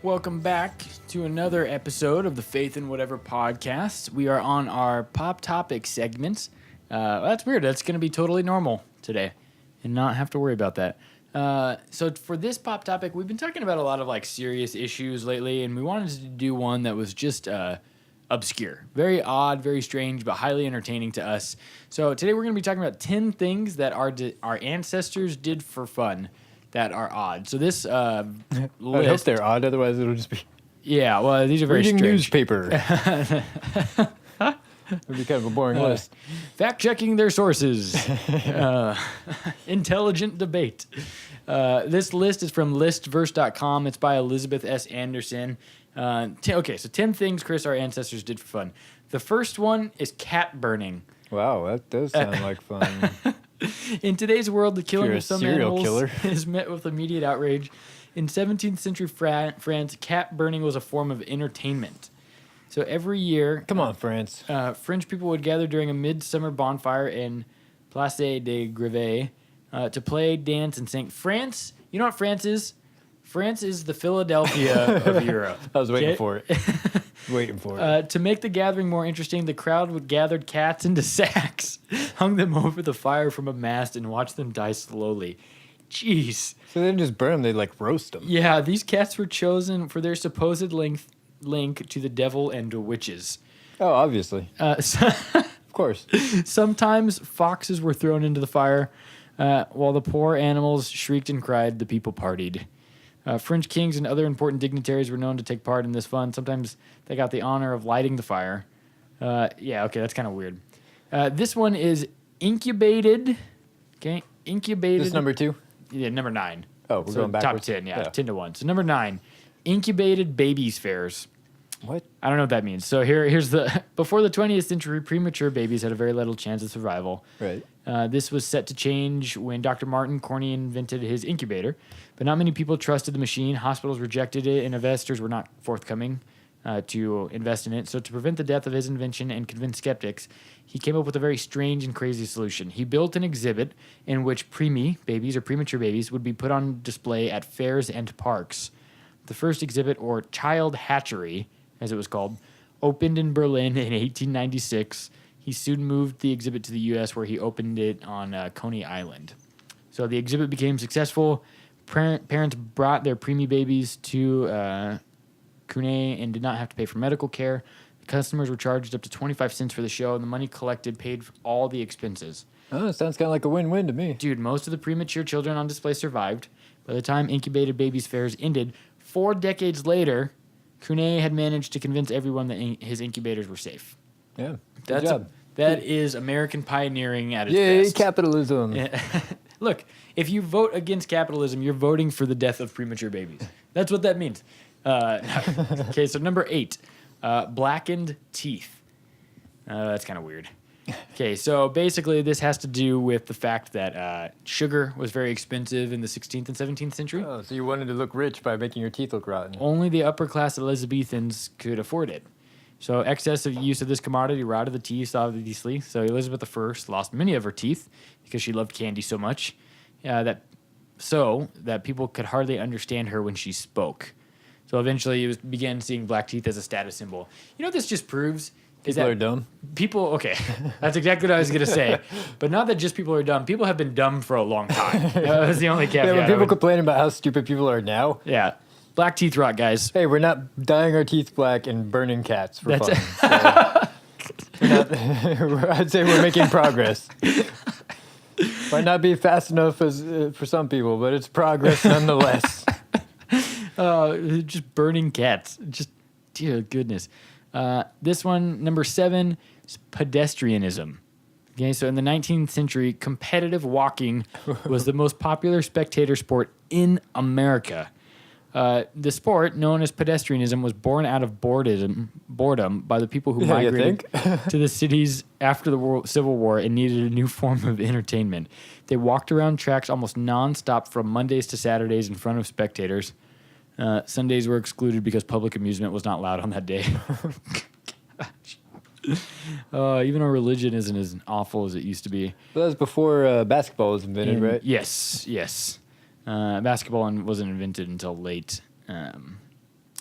Welcome back to another episode of the Faith and Whatever podcast. We are on our pop topic segment. That's weird. That's going to be totally normal today and not have to worry about that. So for this pop topic, we've been talking about a lot of like serious issues lately, and we wanted to do one that was just obscure, very odd, very strange, but highly entertaining to us. So today we're going to be talking about 10 things that our ancestors did for fun that are odd. So this list... I hope they're odd, otherwise it'll just be... Yeah, well, these are very reading strange. newspaper. It'd be kind of a boring list. Fact-checking their sources. Intelligent debate. This list is from listverse.com. It's by Elizabeth S. Anderson. So 10 things, Chris, our ancestors did for fun. The first one is cat burning. Wow, that does sound like fun. In today's world, the killing You're of some serial animals killer. is met with immediate outrage. In 17th century France, cat burning was a form of entertainment. So every year... Come on, France. French people would gather during a midsummer bonfire in Place de Grève to play, dance, and sing. France, you know what France is? France is the Philadelphia of Europe. I was waiting for it. To make the gathering more interesting, the crowd would gather cats into sacks, hung them over the fire from a mast, and watch them die slowly. Jeez. So they didn't just burn them, they'd like roast them. Yeah, these cats were chosen for their supposed link to the devil and witches. Oh, obviously. Of course. Sometimes foxes were thrown into the fire. While the poor animals shrieked and cried, the people partied. French kings and other important dignitaries were known to take part in this fun. Sometimes they got the honor of lighting the fire. That's kind of weird. This one is incubated. Okay, incubated. This is number 2? Yeah, number 9. Oh, we're going backwards? Top 10, yeah, 10 to 1. So number 9, incubated babies fairs. What? I don't know what that means. So here's the... Before the 20th century, premature babies had a very little chance of survival. Right. This was set to change when Dr. Martin Corney invented his incubator, but not many people trusted the machine. Hospitals rejected it, and investors were not forthcoming to invest in it. So to prevent the death of his invention and convince skeptics, he came up with a very strange and crazy solution. He built an exhibit in which preemie babies or premature babies would be put on display at fairs and parks. The first exhibit, or child hatchery, as it was called, opened in Berlin in 1896. He soon moved the exhibit to the U.S., where he opened it on Coney Island. So the exhibit became successful. Parents brought their preemie babies to Coney and did not have to pay for medical care. The customers were charged up to 25 cents for the show, and the money collected paid for all the expenses. Oh, it sounds kind of like a win-win to me. Dude, most of the premature children on display survived. By the time incubated babies fairs ended, 4 decades later, Coney had managed to convince everyone that his incubators were safe. Yeah, good job. That is American pioneering at its Yay, best. capitalism. Yeah. Look, if you vote against capitalism, you're voting for the death of premature babies. That's what that means. Okay, so number 8, blackened teeth. That's kind of weird. Okay, so basically this has to do with the fact that sugar was very expensive in the 16th and 17th century. Oh, so you wanted to look rich by making your teeth look rotten. Only the upper class Elizabethans could afford it. So excessive use of this commodity rotted the teeth, obviously. So Elizabeth I lost many of her teeth because she loved candy so much that people could hardly understand her when she spoke. So eventually you began seeing black teeth as a status symbol. You know what this just proves? People are dumb. Okay, that's exactly what I was going to say. But not that just people are dumb. People have been dumb for a long time. That was the only caveat. Yeah, when people complain about how stupid people are now. Yeah. Black teeth rot, guys. Hey, we're not dyeing our teeth black and burning cats for fun. So I'd say we're making progress. Might not be fast enough for some people, but it's progress nonetheless. Just burning cats. Just, dear goodness. This one, number 7, is pedestrianism. Okay, so in the 19th century, competitive walking was the most popular spectator sport in America. The sport, known as pedestrianism, was born out of boredom by the people who migrated to the cities after the Civil War and needed a new form of entertainment. They walked around tracks almost nonstop from Mondays to Saturdays in front of spectators. Sundays were excluded because public amusement was not allowed on that day. Even our religion isn't as awful as it used to be. Well, that was before basketball was invented, right? Yes. Basketball wasn't invented until late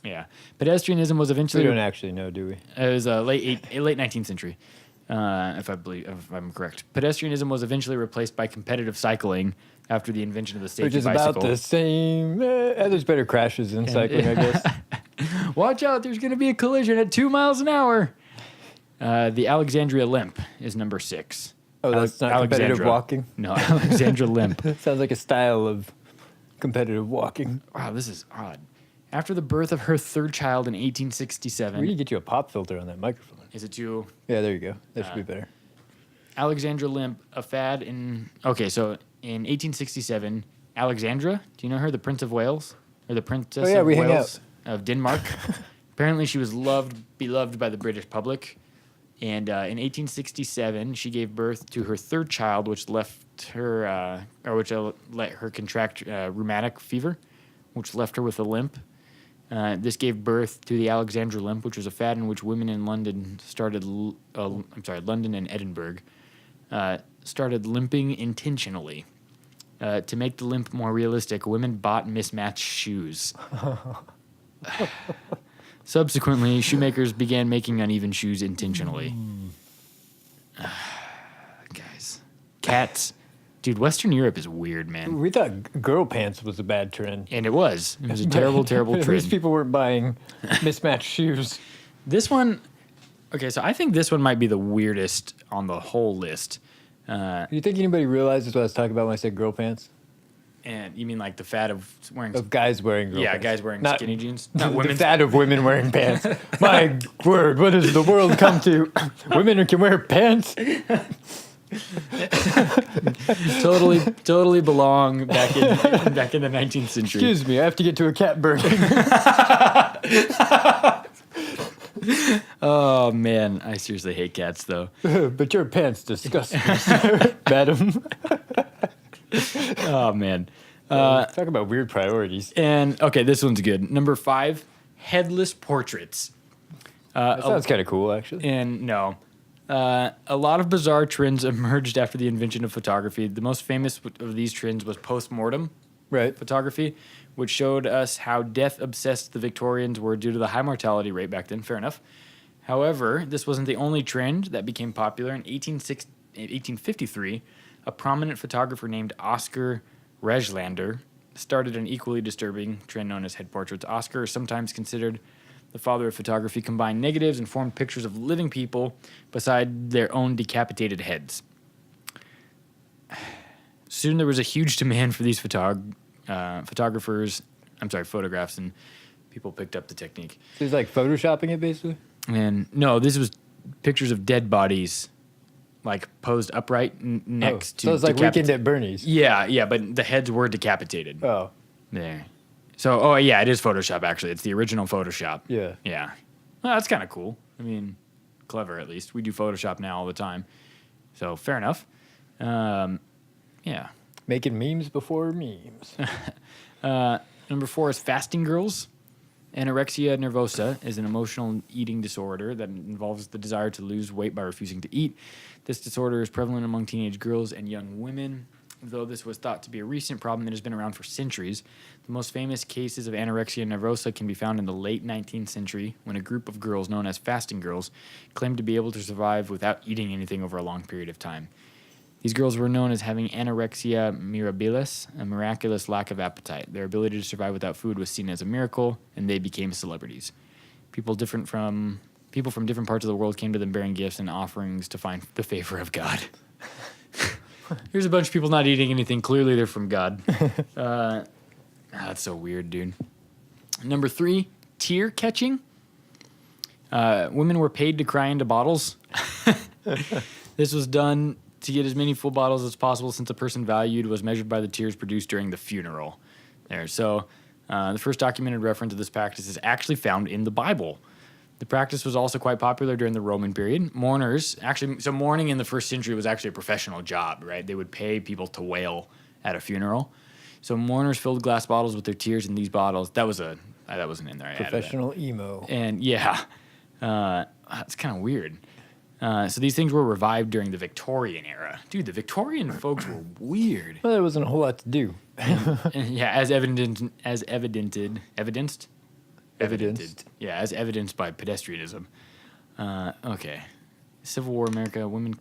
Yeah. Pedestrianism was We eventually... don't actually know, do we? It was late 19th century, if I'm correct. Pedestrianism was eventually replaced by competitive cycling after the invention of the safety Which is bicycle. about the same. There's better crashes in cycling, I guess. Watch out, there's going to be a collision at 2 miles an hour. The Alexandria Limp is number 6. Oh, that's not competitive walking? No, Alexandria Limp. Sounds like a style of competitive walking. Wow, this is odd. After the birth of her third child in 1867... We need to get you a pop filter on that microphone. Is it too... Yeah, there you go. That should be better. Alexandra Limp, a fad in... Okay, so in 1867, Alexandra, do you know her? The Prince of Wales? Or the Princess of we hang Wales of Denmark? Apparently she was beloved by the British public. And in 1867, she gave birth to her third child, which left her... which let her contract rheumatic fever, which left her with a limp. This gave birth to the Alexandra Limp, which was a fad in which women in London London and Edinburgh started limping intentionally. To make the limp more realistic, women bought mismatched shoes. Subsequently, shoemakers began making uneven shoes intentionally. Guys. Cats. Dude, Western Europe is weird, man. We thought girl pants was a bad trend. And it was. It was a terrible, terrible At trend. least people weren't buying mismatched shoes. This one... Okay, so I think this one might be the weirdest on the whole list. Do you think anybody realizes what I was talking about when I said girl pants? And you mean like the fad of wearing... Of guys wearing girl pants. Yeah, guys wearing Not skinny jeans. The Not women. fad of women wearing pants. My word, what does the world come to? Women can wear pants? totally belong back in the 19th century. Excuse me, I have to get to a cat burning. Oh man, I seriously hate cats though. But your pants disgust me, madam. Oh man. Talk about weird priorities. And okay, this one's good. Number 5, headless portraits. That sounds kind of cool, actually. And no. A lot of bizarre trends emerged after the invention of photography. The most famous of these trends was post-mortem photography, which showed us how death-obsessed the Victorians were due to the high mortality rate back then. Fair enough. However, this wasn't the only trend that became popular. In 1853, a prominent photographer named Oscar Reglander started an equally disturbing trend known as head portraits. Oscar is sometimes considered the father of photography, combined negatives and formed pictures of living people beside their own decapitated heads. Soon there was a huge demand for these photographs, and people picked up the technique. So he's like photoshopping it, basically? And no, this was pictures of dead bodies, like posed upright next to. So it's like Weekend at Bernie's. Yeah, but the heads were decapitated. Oh. There. So, yeah, it is Photoshop, actually. It's the original Photoshop. Yeah. Yeah. Well, that's kind of cool. I mean, clever, at least. We do Photoshop now all the time. So, fair enough. Yeah. Making memes before memes. Number 4 is fasting girls. Anorexia nervosa is an emotional eating disorder that involves the desire to lose weight by refusing to eat. This disorder is prevalent among teenage girls and young women. Though this was thought to be a recent problem, it has been around for centuries. The most famous cases of anorexia nervosa can be found in the late 19th century when a group of girls known as fasting girls claimed to be able to survive without eating anything over a long period of time. These girls were known as having anorexia mirabilis, a miraculous lack of appetite. Their ability to survive without food was seen as a miracle, and they became celebrities. People from different parts of the world came to them bearing gifts and offerings to find the favor of God. Here's a bunch of people not eating anything. Clearly, they're from God. That's so weird, dude. Number 3, tear catching. Women were paid to cry into bottles. This was done to get as many full bottles as possible, since a person valued was measured by the tears produced during the funeral. So the first documented reference to this practice is actually found in the Bible. The practice was also quite popular during the Roman period. Mourning in the first century was actually a professional job, right? They would pay people to wail at a funeral. So mourners filled glass bottles with their tears in these bottles. That wasn't in there. Professional emo. And yeah, it's kind of weird. So these things were revived during the Victorian era. Dude, the Victorian folks were weird. Well, there wasn't a whole lot to do. And yeah, as evidenced Evidenced. Yeah, as evidenced by pedestrianism. Okay. Civil War America, women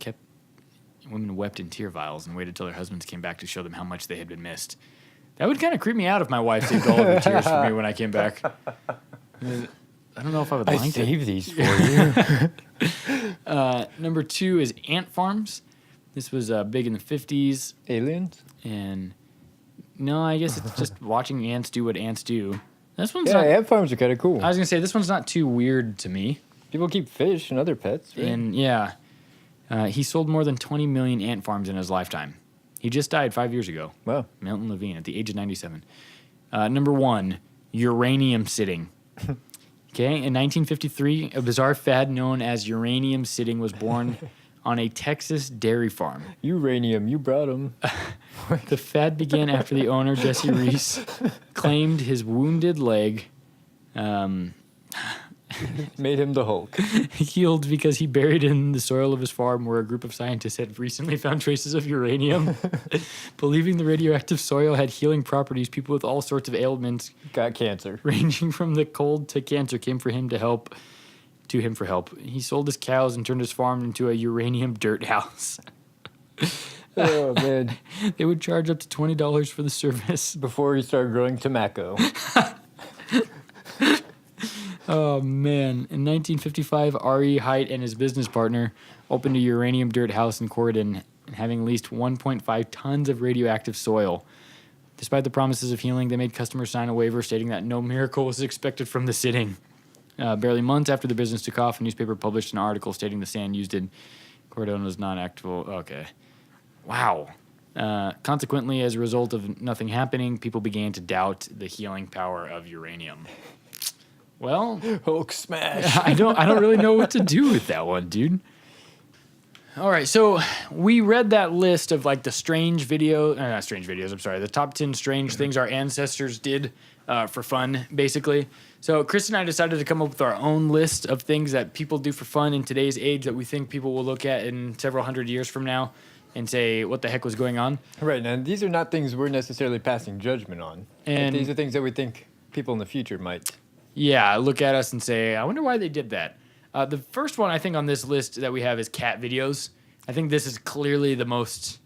wept in tear vials and waited till their husbands came back to show them how much they had been missed. That would kind of creep me out if my wife saved all of her tears for me when I came back. I don't know if I would like it. I saved these for you. Number 2 is ant farms. This was big in the 50s. Aliens? And no, I guess it's just watching ants do what ants do. This one's Yeah, not. ant farms are kind of cool. I was gonna say this one's not too weird to me. People keep fish and other pets, right? And yeah, he sold more than 20 million ant farms in his lifetime. He just died 5 years ago. Wow. Milton Levine at the age of 97. Number 1, uranium sitting. Okay, in 1953, a bizarre fad known as uranium sitting was born on a Texas dairy farm. Uranium, you brought them. The fad began after the owner, Jesse Reese, claimed his wounded leg Made him the Hulk. healed because he buried in the soil of his farm where a group of scientists had recently found traces of uranium. Believing the radioactive soil had healing properties, people with all sorts of ailments Got cancer. ranging from the cold to cancer came for him for help. He sold his cows and turned his farm into a uranium dirt house. Oh, man. They would charge up to $20 for the service. Before he started growing tobacco. Oh, man. In 1955, R.E. Height and his business partner opened a uranium dirt house in Corydon, having leased 1.5 tons of radioactive soil. Despite the promises of healing, they made customers sign a waiver stating that no miracle was expected from the sitting. Barely months after the business took off, a newspaper published an article stating the sand used in Corydon was non-actable. Okay. Wow. Consequently, as a result of nothing happening, people began to doubt the healing power of uranium. Well, Hulk smash. I don't really know what to do with that one, dude. All right, so we read that list of like the the top 10 strange things our ancestors did for fun, basically. So Chris and I decided to come up with our own list of things that people do for fun in today's age that we think people will look at in several hundred years from now and say, what the heck was going on? Right, and these are not things we're necessarily passing judgment on. And these are things that we think people in the future might. Yeah, look at us and say, I wonder why they did that. The first one I think on this list that we have is cat videos. I think this is clearly the most...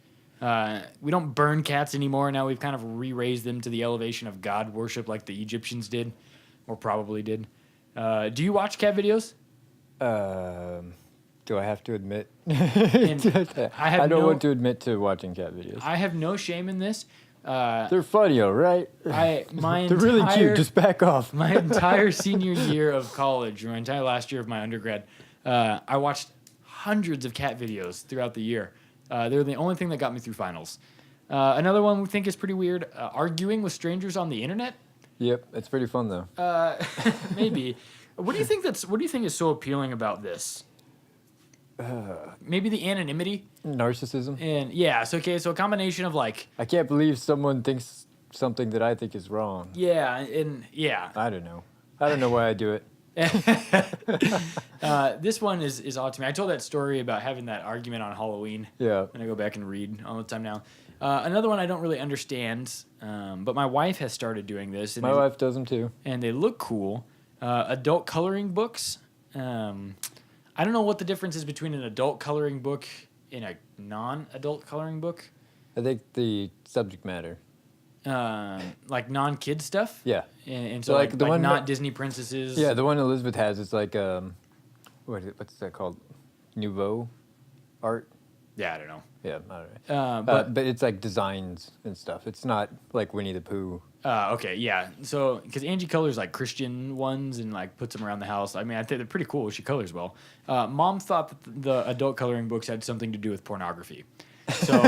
we don't burn cats anymore. Now we've kind of re-raised them to the elevation of God worship like the Egyptians did, or probably did. Do you watch cat videos? Do I have to admit? I don't want to admit to watching cat videos. I have no shame in this. They're funny, all right? They're really cute. Just back off. My entire senior year of college, or my entire last year of my undergrad, I watched hundreds of cat videos throughout the year. They're the only thing that got me through finals. Another one we think is pretty weird: arguing with strangers on the internet. Yep, it's pretty fun though. Maybe. What do you think is so appealing about this? Maybe the anonymity. Narcissism. And yeah, so a combination of like. I can't believe someone thinks something that I think is wrong. Yeah, and yeah. I don't know why I do it. This one is odd to me. I told that story about having that argument on Halloween. Yeah. And I go back and read all the time now. Another one I don't really understand, but my wife has started doing this. And my wife does them too. And they look cool. Adult coloring books. I don't know what the difference is between an adult coloring book and a non-adult coloring book. I think the subject matter. Like non-kid stuff? Yeah. And so like one not Disney princesses? Yeah, the one Elizabeth has is like, what's that called? Nouveau art? Yeah, I don't know. Yeah, I don't know. But it's like designs and stuff. It's not like Winnie the Pooh. Okay, yeah. So, because Angie colors like Christian ones and like puts them around the house. I mean, I think they're pretty cool. She colors well. Mom thought that the adult coloring books had something to do with pornography. So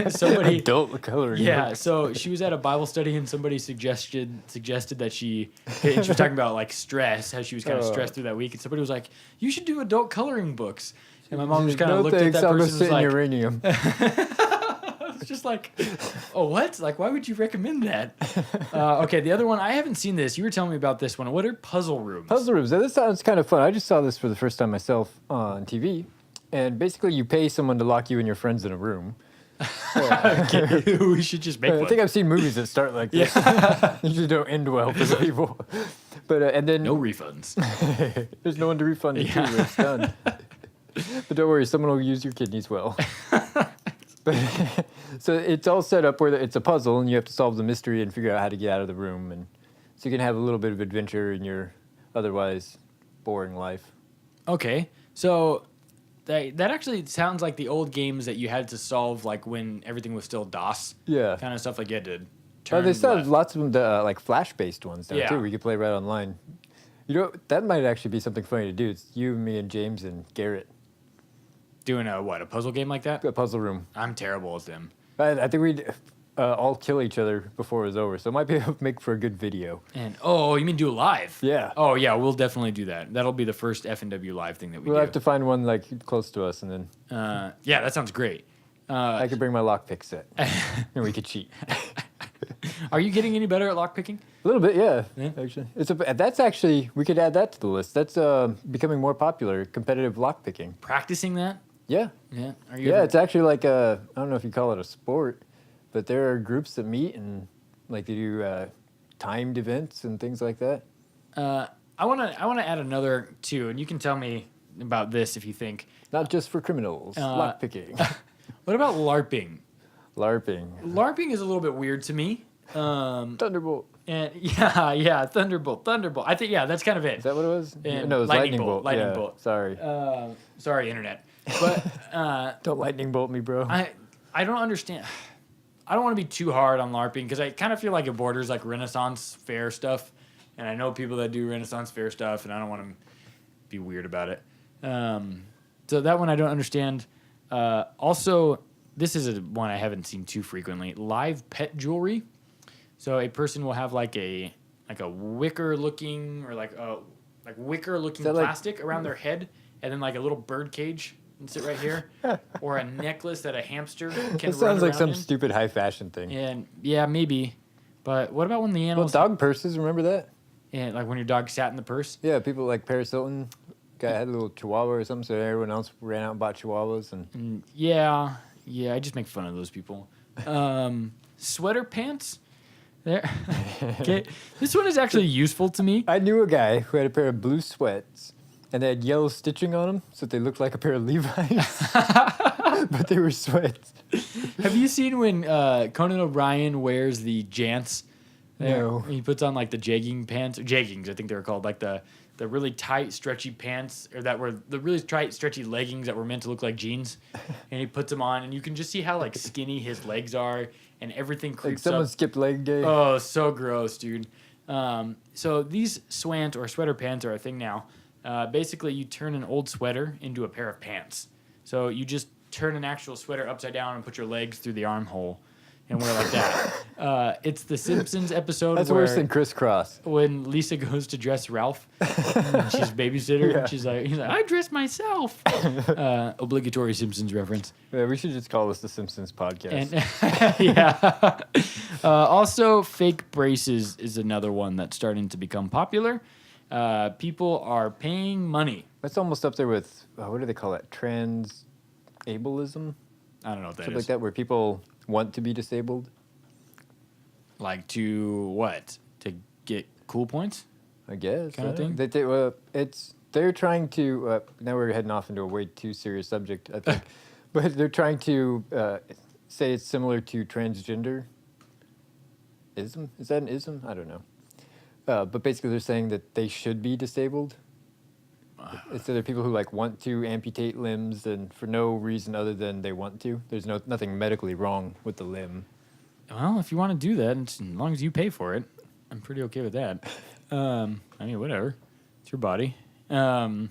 somebody adult coloring. Yeah. Book. So she was at a Bible study and somebody suggested that she was talking about like stress, how she was kind of stressed through that week, and somebody was like, "You should do adult coloring books." And my mom just kind of looked at that person and was like, uranium. It's just like, oh, what? Like, why would you recommend that? Okay, the other one, I haven't seen this. You were telling me about this one. What are puzzle rooms? Puzzle rooms. Now, this sounds kind of fun. I just saw this for the first time myself on TV. And basically, you pay someone to lock you and your friends in a room. Okay, we should just make I one. think I've seen movies that start like this. Usually don't end well for the people. But and then No refunds. there's no one to refund it to. It's done. But don't worry, someone will use your kidneys well. But so it's all set up where it's a puzzle, and you have to solve the mystery and figure out how to get out of the room, and so you can have a little bit of adventure in your otherwise boring life. Okay, so that actually sounds like the old games that you had to solve, like when everything was still DOS. Yeah. Kind of stuff like you had to Oh, turn they still have left. lots of them, like flash-based ones now Yeah. too. We could play right online. You know, that might actually be something funny to do. It's you, me, and James and Garrett. Doing a puzzle game like that? A puzzle room. I'm terrible at them. I think we'd all kill each other before it was over, so it might be able to make for a good video. And you mean do it live? Yeah. Oh yeah, we'll definitely do that. That'll be the first F&W live thing that we We'll do. have to find one like close to us, and then Yeah, that sounds great. I could bring my lockpick set, and we could cheat. Are you getting any better at lockpicking? A little bit, yeah. Yeah. Actually, that's actually we could add that to the list. That's becoming more popular. Competitive lockpicking. Practicing that? Yeah. Yeah. Are you? Yeah, ever- it's actually like I don't know if you call it a sport, but there are groups that meet and like they do timed events and things like that. I wanna add another too, and you can tell me about this if you think. Not just for criminals. Lockpicking. What about LARPing? LARPing. LARPing is a little bit weird to me. Thunderbolt. And yeah, Thunderbolt. I think that's kind of it. Is that what it was? And No, it was lightning lightning bolt, bolt. lightning Yeah, bolt. Sorry. Sorry, internet. But Don't lightning bolt me, bro. I don't understand. I don't want to be too hard on LARPing because I kind of feel like it borders like Renaissance fair stuff, and I know people that do Renaissance fair stuff, and I don't want to be weird about it. So that one I don't understand. Also, this is one I haven't seen too frequently. Live pet jewelry. So a person will have like a wicker looking or like wicker looking that like- plastic around their head, and then like a little bird cage and sit right here, or a necklace that a hamster can It run sounds like around some in. stupid high fashion thing. And yeah, maybe. But what about when the Well, animals? dog purses, remember that? Yeah, like when your dog sat in the purse. Yeah, people like Paris Hilton guy had a little chihuahua or something, so everyone else ran out and bought chihuahuas. And Yeah, I just make fun of those people. Sweater pants. There. Okay, this one is actually useful to me. I knew a guy who had a pair of blue sweats, and they had yellow stitching on them, so they looked like a pair of Levi's, but they were sweats. Have you seen when Conan O'Brien wears the jants? No. He puts on like the jeggings, I think they were called, like the really tight, stretchy pants, or that were the really tight, stretchy leggings that were meant to look like jeans. And he puts them on, and you can just see how like skinny his legs are, and everything Like creeps someone up. skipped leg day. Oh, so gross, dude. So these swant or sweater pants are a thing now. Basically, you turn an old sweater into a pair of pants. So you just turn an actual sweater upside down and put your legs through the armhole and wear like that. It's the Simpsons episode That's where worse than crisscross. when Lisa goes to dress Ralph, and she's babysitter, Yeah. and he's like, I dressed myself. Obligatory Simpsons reference. Yeah, we should just call this the Simpsons podcast. And yeah. Also, fake braces is another one that's starting to become popular. People are paying money. That's almost up there with, what do they call it? Trans-ableism? I don't know what that Something is. like that, where people want to be disabled, Like to what? To get cool points? I guess. Kind of thing? They're trying to, now we're heading off into a way too serious subject, I think. But they're trying to say it's similar to transgender. Ism? Is that an ism? I don't know. But basically they're saying that they should be disabled. It's that there are people who like want to amputate limbs and for no reason other than they want to. There's nothing medically wrong with the limb. Well, if you want to do that, as long as you pay for it, I'm pretty okay with that. I mean, whatever. It's your body. I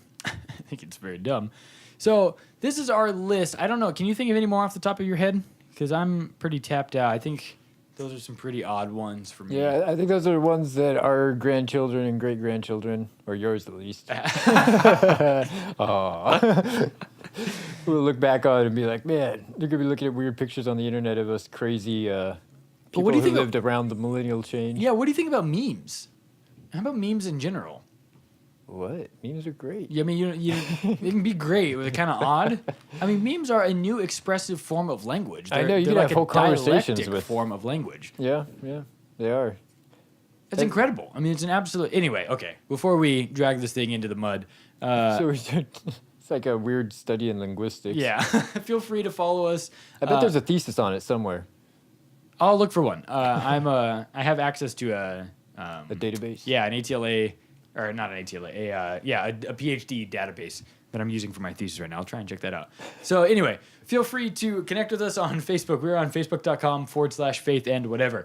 think it's very dumb. So this is our list. I don't know. Can you think of any more off the top of your head? Because I'm pretty tapped out. I think those are some pretty odd ones for me. Yeah, I think those are the ones that our grandchildren and great-grandchildren, or yours at least, will look back on and be like, man, they're going to be looking at weird pictures on the internet of us crazy people what do you who think of- lived around the millennial change. Yeah, what do you think about memes? How about memes in general? What? Memes are great. Yeah, I mean, they can be great, but they're kind of odd. I mean, memes are a new expressive form of language. I know, you they're can like have whole a conversations dialectic with- form of language. Yeah, they are. It's incredible. I mean, it's an absolute. Anyway, okay. Before we drag this thing into the mud, It's like a weird study in linguistics. yeah, feel free to follow us. I bet there's a thesis on it somewhere. I'll look for one. I have access to a database. Yeah, an ATLA, or not an ATLA, a PhD database that I'm using for my thesis right now. I'll try and check that out. So anyway, feel free to connect with us on Facebook. We're on facebook.com/faithandwhatever.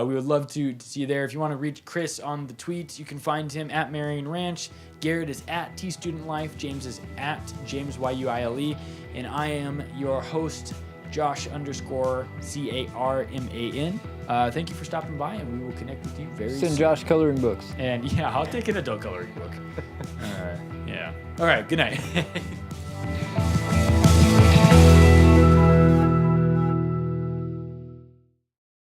We would love to see you there. If you want to reach Chris on the tweets, you can find him at Marion Ranch. Garrett is at TStudentLife. James is at JamesYuile. And I am your host, Josh_CARMAN. Thank you for stopping by, and we will connect with you very soon. Send Josh coloring books. And yeah, I'll take an adult coloring book. Yeah. All right, good night.